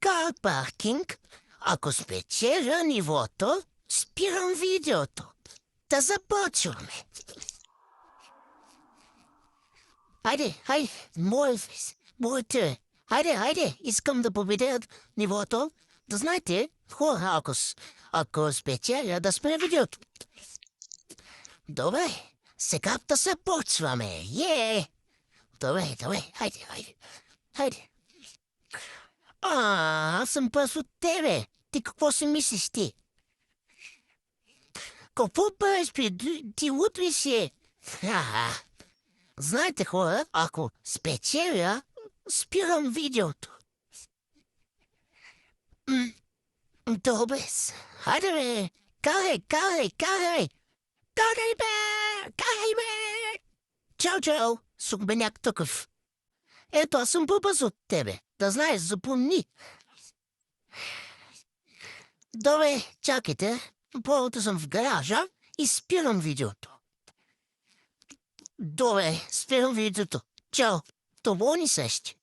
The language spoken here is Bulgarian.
Кар паркінг. Ако спечеля нивото, спирам видеото. Да започваме. Хайде, моите. Хайде, искам да победя нивото. Да знаете, хора, ако спечеля, да спре видеото. Добре, сега да започваме. Добре, хайде. Аз съм пас от тебе. Ти какво си мислиш ти? Какво правиш ти утре си? Знаете хора, ако спечеля, спирам видеото. Добре, хайде бе, карай! Карай бе! Чао, Сугбеняк Тъкъв. Ето, аз съм по-бърз от тебе. Да знаеш, запомни. Добре, чакайте. Първото съм в гаража и спирам видеото. Добре, спирам видеото. Чао, доволни срещи.